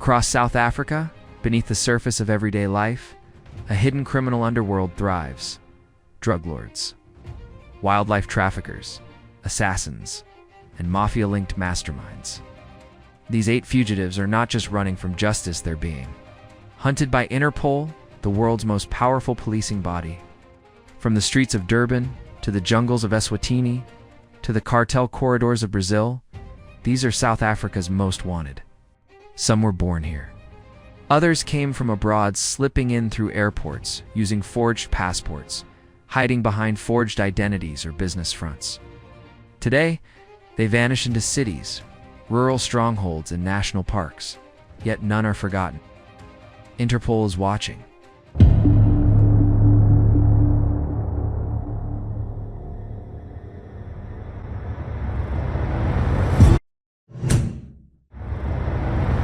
Across South Africa, beneath the surface of everyday life, a hidden criminal underworld thrives. Drug lords, wildlife traffickers, assassins, and mafia-linked masterminds. These 8 fugitives are not just running from justice, they're being hunted by Interpol, the world's most powerful policing body. From the streets of Durban, to the jungles of Eswatini, to the cartel corridors of Brazil, these are South Africa's most wanted. Some were born here. Others came from abroad, slipping in through airports, using forged passports, hiding behind forged identities or business fronts. Today, they vanish into cities, rural strongholds, and national parks, yet none are forgotten. Interpol is watching.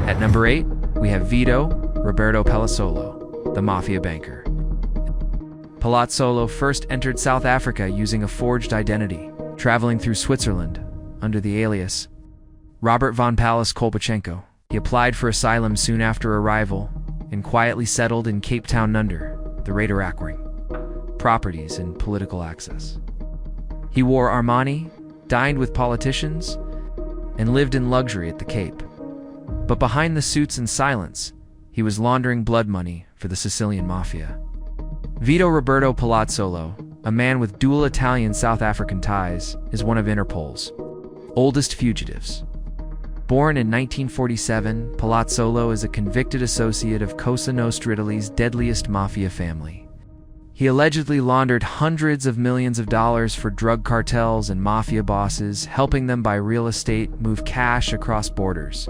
At number 8, we have Vito Roberto Palazzolo, the Mafia Banker. Palazzolo first entered South Africa using a forged identity, traveling through Switzerland under the alias Robert von Pallas Kolbachenko. He applied for asylum soon after arrival and quietly settled in Cape Town under the radar ring, properties and political access. He wore Armani, dined with politicians, and lived in luxury at the Cape. But behind the suits and silence, he was laundering blood money for the Sicilian mafia. Vito Roberto Palazzolo, a man with dual Italian-South African ties, is one of Interpol's oldest fugitives. Born in 1947, Palazzolo is a convicted associate of Cosa Nostra, Italy's deadliest mafia family. He allegedly laundered hundreds of millions of dollars for drug cartels and mafia bosses, helping them buy real estate, move cash across borders,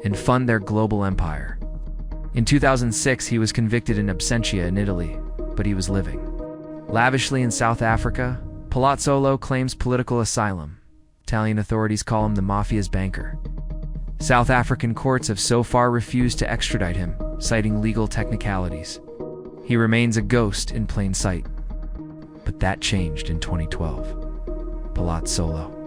and fund their global empire. In 2006, he was convicted in absentia in Italy, but he was living lavishly in South Africa. Palazzolo claims political asylum. Italian authorities call him the Mafia's banker. South African courts have so far refused to extradite him, citing legal technicalities. He remains a ghost in plain sight. But that changed in 2012. Palazzolo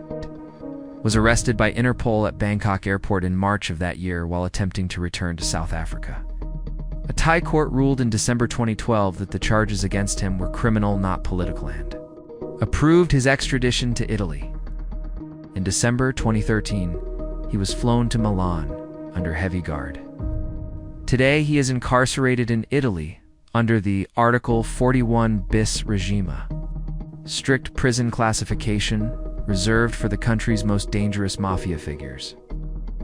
was arrested by Interpol at Bangkok airport in March of that year while attempting to return to South Africa. A Thai court ruled in December 2012 that the charges against him were criminal, not political, and approved his extradition to Italy. In December 2013, he was flown to Milan under heavy guard. Today, he is incarcerated in Italy under the Article 41 bis regime, strict prison classification reserved for the country's most dangerous mafia figures.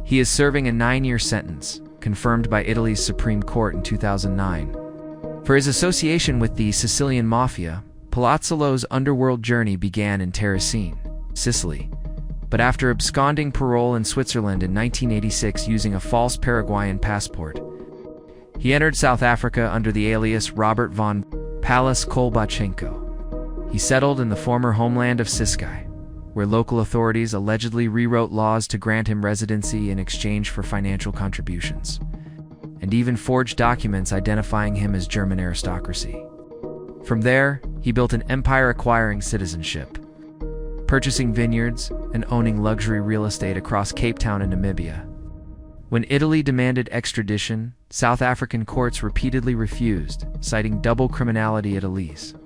He is serving a 9-year sentence, confirmed by Italy's Supreme Court in 2009. For his association with the Sicilian mafia, Palazzolo's underworld journey began in Terracine, Sicily, but after absconding parole in Switzerland in 1986 using a false Paraguayan passport, he entered South Africa under the alias Robert von Pallas Kolbachenko. He settled in the former homeland of Ciskei, where local authorities allegedly rewrote laws to grant him residency in exchange for financial contributions, and even forged documents identifying him as German aristocracy. From there, he built an empire acquiring citizenship, purchasing vineyards and owning luxury real estate across Cape Town and Namibia. When Italy demanded extradition, South African courts repeatedly refused, citing double criminality at least.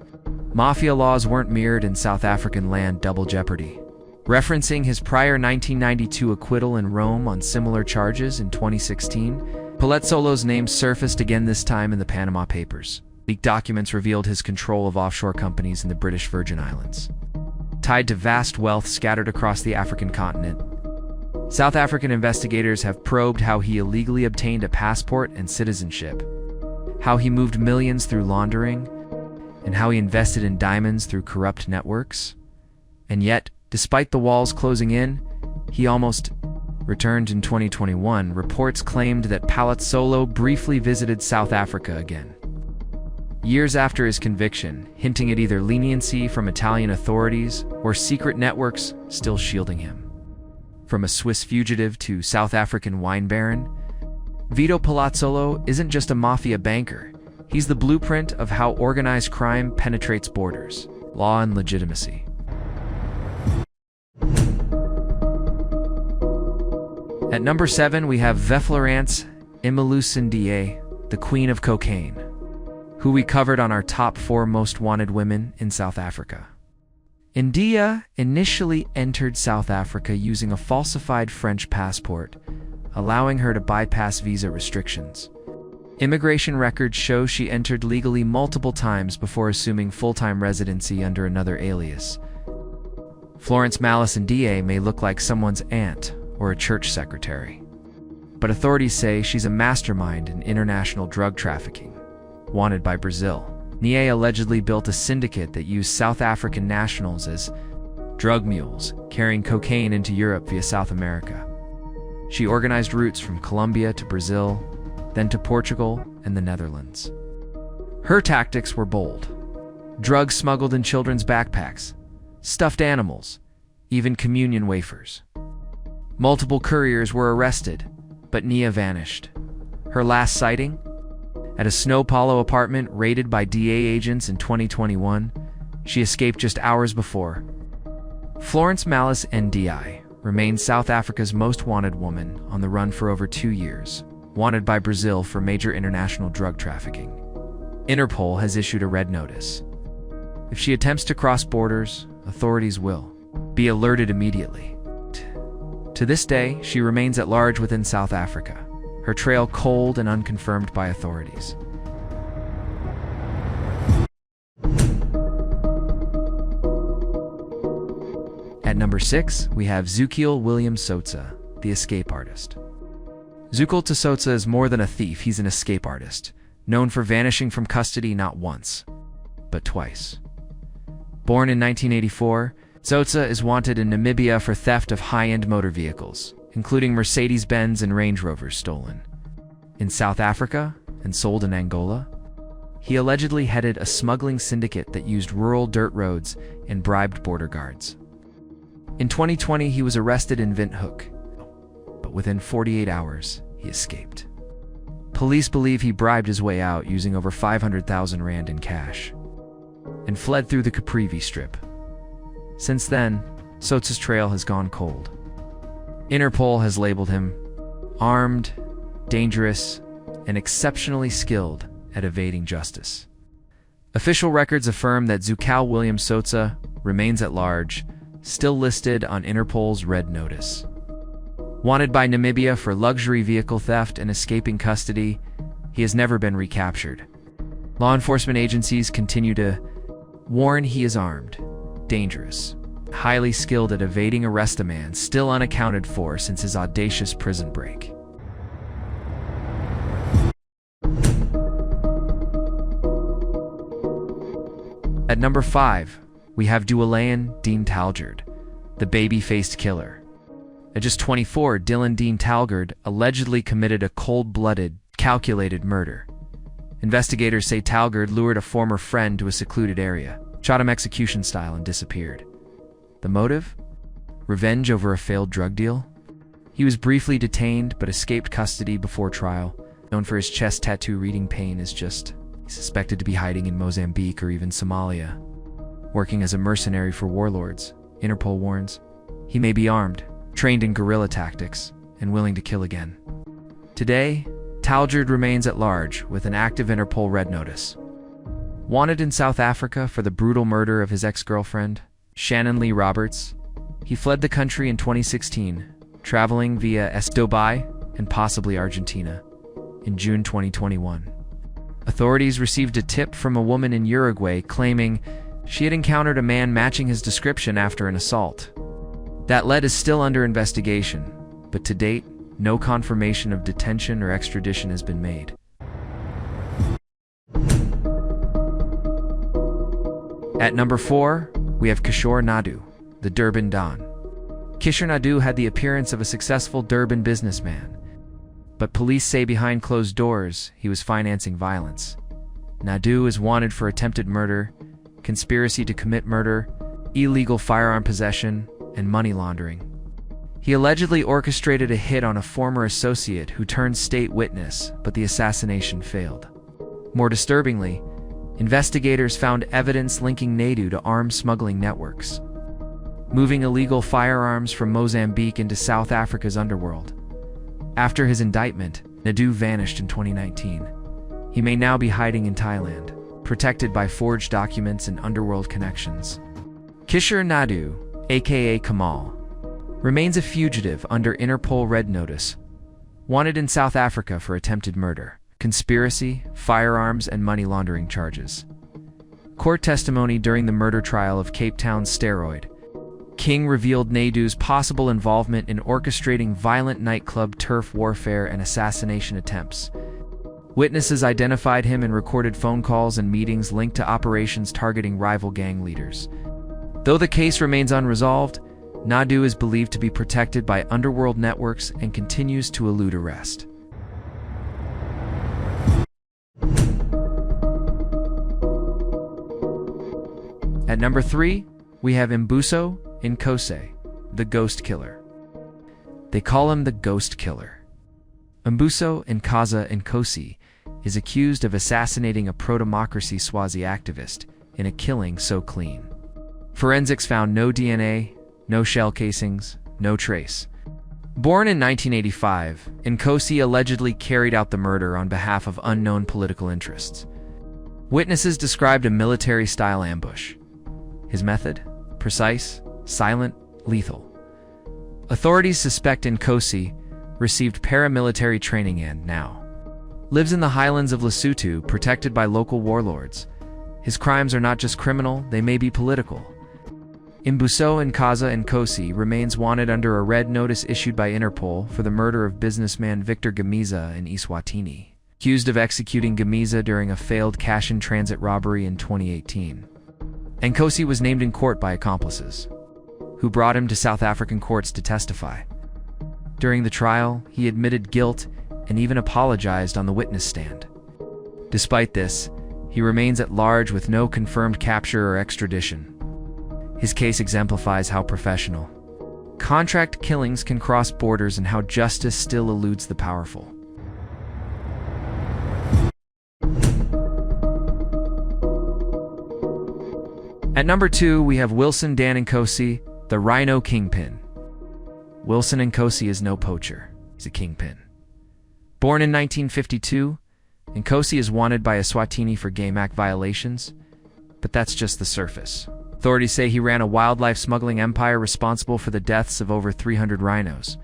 Mafia laws weren't mirrored in South African land. Double jeopardy. Referencing his prior 1992 acquittal in Rome on similar charges in 2016, Palazzolo's name surfaced again, this time in the Panama Papers. Leaked documents revealed his control of offshore companies in the British Virgin Islands, tied to vast wealth scattered across the African continent. South African investigators have probed how he illegally obtained a passport and citizenship, how he moved millions through laundering, and how he invested in diamonds through corrupt networks. And yet, despite the walls closing in, he almost returned in 2021. Reports claimed that Palazzolo briefly visited South Africa again, years after his conviction, hinting at either leniency from Italian authorities or secret networks still shielding him. From a Swiss fugitive to South African wine baron, Vito Palazzolo isn't just a mafia banker. He's the blueprint of how organized crime penetrates borders, law, and legitimacy. At number 7, we have Florence Florence Ndiaye, the Queen of Cocaine, who we covered on our top 4 most wanted women in South Africa. Ndiaye initially entered South Africa using a falsified French passport, allowing her to bypass visa restrictions. Immigration records show she entered legally multiple times before assuming full-time residency under another alias. Florence Ndiaye may look like someone's aunt or a church secretary, but authorities say she's a mastermind in international drug trafficking, wanted by Brazil. Ndiaye allegedly built a syndicate that used South African nationals as drug mules, carrying cocaine into Europe via South America. She organized routes from Colombia to Brazil, then to Portugal and the Netherlands. Her tactics were bold. Drugs smuggled in children's backpacks, stuffed animals, even communion wafers. Multiple couriers were arrested, but Ndiaye vanished. Her last sighting? At a São Paulo apartment raided by DA agents in 2021, she escaped just hours before. Florence Ndiaye remains South Africa's most wanted woman, on the run for over 2 years, wanted by Brazil for major international drug trafficking. Interpol has issued a red notice. If she attempts to cross borders, authorities will be alerted immediately. To this day, she remains at large within South Africa, her trail cold and unconfirmed by authorities. At number 6, we have Zukile William Tsotsa, the escape artist. Zukile Tsotsa is more than a thief, he's an escape artist, known for vanishing from custody not once, but twice. Born in 1984, Tsotsa is wanted in Namibia for theft of high-end motor vehicles, including Mercedes-Benz and Range Rovers stolen. In South Africa and sold in Angola, he allegedly headed a smuggling syndicate that used rural dirt roads and bribed border guards. In 2020, he was arrested in Windhoek, but within 48 hours, he escaped. Police believe he bribed his way out using over 500,000 rand in cash and fled through the Caprivi Strip. Since then, Tsotsa's trail has gone cold. Interpol has labeled him armed, dangerous, and exceptionally skilled at evading justice. Official records affirm that Zukile William Tsotsa remains at large, still listed on Interpol's Red Notice. Wanted by Namibia for luxury vehicle theft and escaping custody, he has never been recaptured. Law enforcement agencies continue to warn he is armed, dangerous, highly skilled at evading arrest, a man still unaccounted for since his audacious prison break. At number 5, we have Dylan Dean Taljaard, the baby-faced killer. At just 24, Dylan Dean Taljaard allegedly committed a cold-blooded, calculated murder. Investigators say Taljaard lured a former friend to a secluded area, shot him execution style, and disappeared. The motive? Revenge over a failed drug deal? He was briefly detained but escaped custody before trial. Known for his chest tattoo reading pain is just suspected to be hiding in Mozambique or even Somalia, working as a mercenary for warlords. Interpol warns he may be armed, trained in guerrilla tactics, and willing to kill again. Today, Taljaard remains at large with an active Interpol Red Notice. Wanted in South Africa for the brutal murder of his ex-girlfriend, Shannon Lee Roberts, he fled the country in 2016, traveling via Dubai and possibly Argentina. In June 2021, authorities received a tip from a woman in Uruguay claiming she had encountered a man matching his description after an assault. That lead is still under investigation, but to date, no confirmation of detention or extradition has been made. At number 4, we have Kishor Naidoo, the Durban Don. Kishor Naidoo had the appearance of a successful Durban businessman, but police say behind closed doors he was financing violence. Naidoo is wanted for attempted murder, conspiracy to commit murder, illegal firearm possession, and money laundering. He allegedly orchestrated a hit on a former associate who turned state witness, but the assassination failed. More disturbingly, investigators found evidence linking Naidoo to arms smuggling networks, moving illegal firearms from Mozambique into South Africa's underworld. After his indictment, Naidoo vanished in 2019. He may now be hiding in Thailand, protected by forged documents and underworld connections. Kishor Naidoo, aka Kamal, remains a fugitive under Interpol Red Notice, wanted in South Africa for attempted murder, conspiracy, firearms, and money laundering charges. Court testimony during the murder trial of Cape Town's Steroid King revealed Naidoo's possible involvement in orchestrating violent nightclub turf warfare and assassination attempts. Witnesses identified him and recorded phone calls and meetings linked to operations targeting rival gang leaders. Though the case remains unresolved, Naidoo is believed to be protected by underworld networks and continues to elude arrest. At number 3, we have Mbuso Nkosi, the Ghost Killer. They call him the Ghost Killer. Mbuso Ncaza is accused of assassinating a pro-democracy Swazi activist in a killing so clean. Forensics found no DNA, no shell casings, no trace. Born in 1985, Nkosi allegedly carried out the murder on behalf of unknown political interests. Witnesses described a military-style ambush. His method? Precise, silent, lethal. Authorities suspect Nkosi received paramilitary training and now lives in the highlands of Lesotho, protected by local warlords. His crimes are not just criminal, they may be political. Mbuso Ncaza remains wanted under a red notice issued by Interpol for the murder of businessman Victor Bhekumusa in Eswatini, accused of executing Bhekumusa during a failed cash-in-transit robbery in 2018. Nkosi was named in court by accomplices, who brought him to South African courts to testify. During the trial, he admitted guilt and even apologized on the witness stand. Despite this, he remains at large with no confirmed capture or extradition. His case exemplifies how professional contract killings can cross borders and how justice still eludes the powerful. At number 2, we have Dan Nkosi, the Rhino Kingpin. Nkosi is no poacher, he's a kingpin. Born in 1952, Nkosi is wanted by Eswatini for Game Act violations, but that's just the surface. Authorities say he ran a wildlife smuggling empire responsible for the deaths of over 300 rhinos.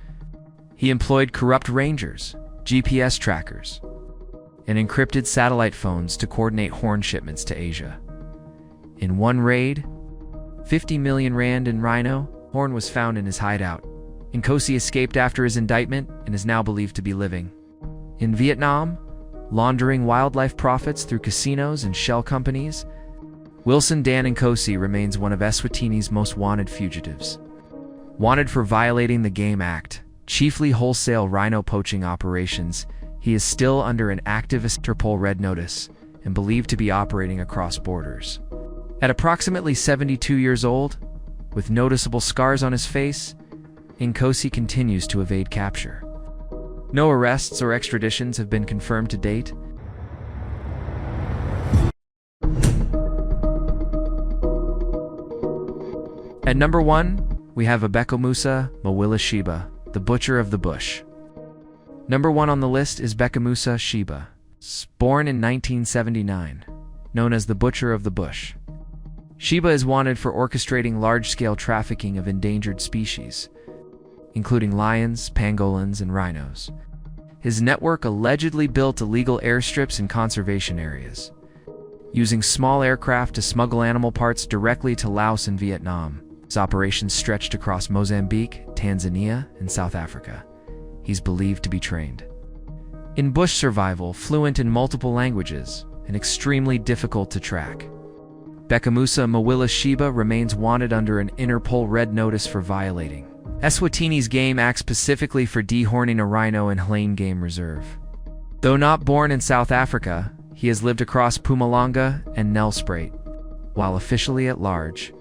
He employed corrupt rangers, GPS trackers, and encrypted satellite phones to coordinate horn shipments to Asia. In one raid, 50 million rand in rhino horn was found in his hideout. Nkosi escaped after his indictment and is now believed to be living in Vietnam, laundering wildlife profits through casinos and shell companies. Dan Nkosi remains one of Eswatini's most wanted fugitives. Wanted for violating the Game Act, chiefly wholesale rhino poaching operations, he is still under an active Interpol Red Notice and believed to be operating across borders. At approximately 72 years old, with noticeable scars on his face, Nkosi continues to evade capture. No arrests or extraditions have been confirmed to date. At number 1, we have Bhekumusa Sheiba, the Butcher of the Bush. Number 1 on the list is Bhekumusa Sheiba, born in 1979, known as the Butcher of the Bush. Sheiba is wanted for orchestrating large-scale trafficking of endangered species, including lions, pangolins, and rhinos. His network allegedly built illegal airstrips in conservation areas, using small aircraft to smuggle animal parts directly to Laos and Vietnam. His operations stretched across Mozambique, Tanzania, and South Africa. He's believed to be trained in bush survival, fluent in multiple languages, and extremely difficult to track. Bhekumusa Sheiba remains wanted under an Interpol Red Notice for violating Eswatini's Game Act, specifically for dehorning a rhino in Hlaine Game Reserve. Though not born in South Africa, he has lived across Mpumalanga and Nelspruit. While officially at large,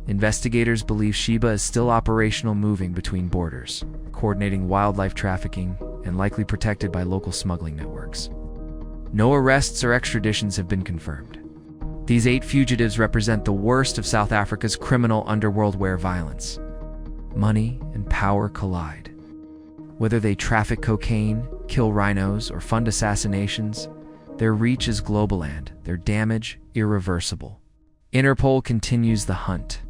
investigators believe Sheiba is still operational, moving between borders, coordinating wildlife trafficking, and likely protected by local smuggling networks. No arrests or extraditions have been confirmed. These 8 fugitives represent the worst of South Africa's criminal underworld, where violence, money, and power collide. Whether they traffic cocaine, kill rhinos, or fund assassinations, their reach is global and their damage irreversible. Interpol continues the hunt.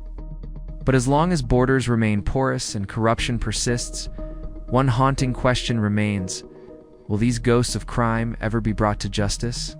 But as long as borders remain porous and corruption persists, one haunting question remains: will these ghosts of crime ever be brought to justice?